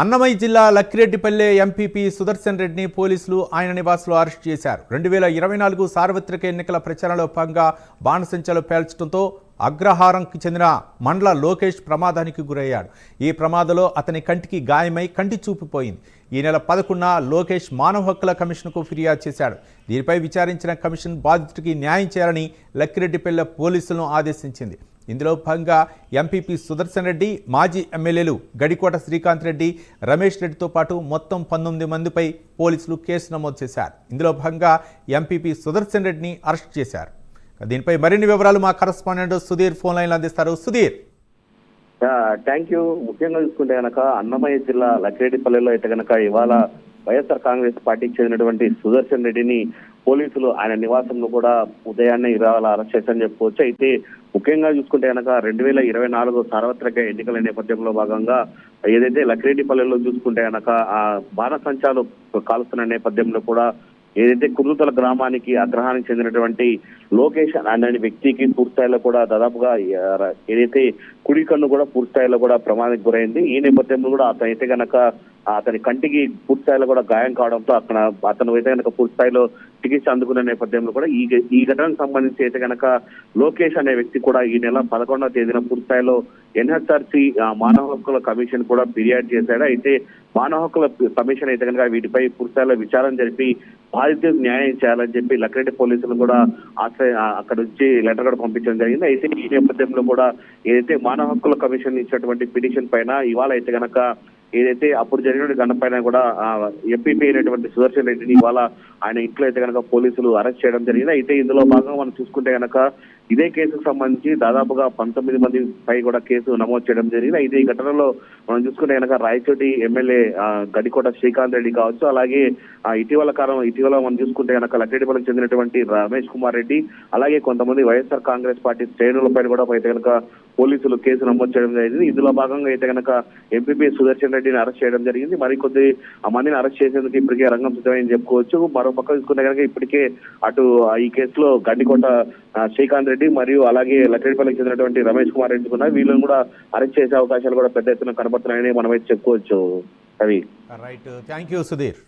అన్నమయ్య జిల్లా లక్కిరెడ్డిపల్లె ఎంపీపీ సుదర్శన్ రెడ్డిని పోలీసులు ఆయన నివాసంలో అరెస్ట్ చేశారు. 2024 సార్వత్రిక ఎన్నికల ప్రచారంలో భాగంగా బాణసంచాలు పేల్చడంతో అగ్రహారంకి చెందిన మండల లోకేష్ ప్రమాదానికి గురయ్యాడు. ఈ ప్రమాదంలో అతని కంటికి గాయమై కంటి చూపిపోయింది. ఈ నెల 11న లోకేష్ మానవ హక్కుల కమిషన్కు ఫిర్యాదు చేశాడు. దీనిపై విచారించిన కమిషన్ బాధితుడికి న్యాయం చేయాలని లక్కిరెడ్డిపల్లె పోలీసులను ఆదేశించింది. ఇందులో భాగంగా ఎంపీపీ సుదర్శన్ రెడ్డి, మాజీ ఎమ్మెల్యేలు గడికోట శ్రీకాంత్ రెడ్డి, రమేష్ రెడ్డితో పాటు మొత్తం 19 మందిపై పోలీసులు కేసు నమోదు చేశారు. ఇందులో భాగంగా ఎంపీపీ సుదర్శన్ రెడ్డిని అరెస్ట్ చేశారు. దీనిపై మరిన్ని వివరాలు మా కరెస్పాండెంట్ సుధీర్ ఫోన్ లైన్లో అందిస్తారు. సుధీర్. Thank you. ముఖ్యంగా చూసుకుంటే కనుక అన్నమయ్య జిల్లా లక్కిరెడ్డిపల్లెలో అయితే కనుక ఇవాళ వైఎస్ఆర్ కాంగ్రెస్ పార్టీకి చెందినటువంటి సుదర్శన్ రెడ్డిని పోలీసులు ఆయన నివాసంలో కూడా ఉదయాన్నే ఇవాళ అరెస్ట్ చేశారని చెప్పుకోవచ్చు. అయితే ముఖ్యంగా చూసుకుంటే కనుక 2024 సార్వత్రిక ఎన్నికల నేపథ్యంలో భాగంగా ఏదైతే లక్కిరెడ్డిపల్లెలో చూసుకుంటే కనుక ఆ బాణసంచాలు కాలుస్తున్న నేపథ్యంలో కూడా ఏదైతే కుర్రుతల గ్రామానికి అగ్రహానికి చెందినటువంటి లోకేష్ అనే వ్యక్తికి పూర్తిస్థాయిలో కూడా దాదాపుగా ఏదైతే కుడి కన్ను కూడా పూర్తిస్థాయిలో కూడా ప్రమాదానికి గురైంది. ఈ నేపథ్యంలో కూడా అతనైతే గనక అతని కంటికి పూర్తిస్థాయిలో కూడా గాయం కావడంతో అతను అయితే కనుక పూర్తిస్థాయిలో చికిత్స అందుకున్న నేపథ్యంలో కూడా ఈ ఘటనకు సంబంధించి అయితే కనుక లోకేష్ అనే వ్యక్తి కూడా ఈ నెల 11వ తేదీన పూర్తిస్థాయిలో ఎన్హెచ్ఆర్సీ మానవ హక్కుల కమిషన్ కూడా ఫిర్యాదు చేశాడు. అయితే మానవ హక్కుల కమిషన్ అయితే కనుక వీటిపై పూర్తిస్థాయిలో విచారణ జరిపి బాధితులకు న్యాయం చేయాలని చెప్పి లక్కిరెడ్డి పోలీసులు కూడా అక్కడ నుంచి లెటర్ కూడా పంపించడం జరిగింది. అయితే ఈ నేపథ్యంలో కూడా ఏదైతే మానవ హక్కుల కమిషన్ ఇచ్చినటువంటి పిటిషన్ పైన ఇవాళ అయితే కనుక ఏదైతే అప్పుడు జరిగిన ఘటన పైన కూడా ఎంపీపీ అయినటువంటి సుదర్శన్ రెడ్డిని ఇవాళ ఆయన ఇంట్లో అయితే కనుక పోలీసులు అరెస్ట్ చేయడం జరిగింది. అయితే ఇందులో భాగంగా మనం చూసుకుంటే కనుక ఇదే కేసుకు సంబంధించి దాదాపుగా 19 మంది పై కూడా కేసు నమోదు చేయడం జరిగింది. అయితే ఈ ఘటనలో మనం చూసుకుంటే కనుక రాయచోటి ఎమ్మెల్యే గడికోట శ్రీకాంత్ రెడ్డి కావచ్చు, అలాగే ఇటీవల మనం చూసుకుంటే కనుక లక్కిరెడ్డిపల్లికి చెందినటువంటి రమేష్ కుమార్ రెడ్డి, అలాగే కొంతమంది వైఎస్ఆర్ కాంగ్రెస్ పార్టీ శ్రేణులపై కూడా అయితే కనుక పోలీసులు కేసు నమోదు చేయడం జరిగింది. ఇందులో భాగంగా అయితే కనుక ఎంపీపీ సుదర్శన్ రెడ్డిని అరెస్ట్ చేయడం జరిగింది. మరికొద్ది మందిని అరెస్ట్ చేసేందుకు ఇప్పటికే రంగం సిద్ధమని చెప్పుకోవచ్చు. మరో పక్క చూసుకుంటే కనుక ఇప్పటికే అటు ఈ కేసులో గండికోట శ్రీకాంత్ రెడ్డి మరియు అలాగే లక్కిరెడ్డిపల్లికి చెందినటువంటి రమేష్ కుమార్ రెడ్డి కూడా వీళ్ళని కూడా అరెస్ట్ చేసే అవకాశాలు కూడా పెద్ద ఎత్తున కనబడుతున్నాయని మనమైతే చెప్పుకోవచ్చు. అవి రైట్. Thank you Sudheer.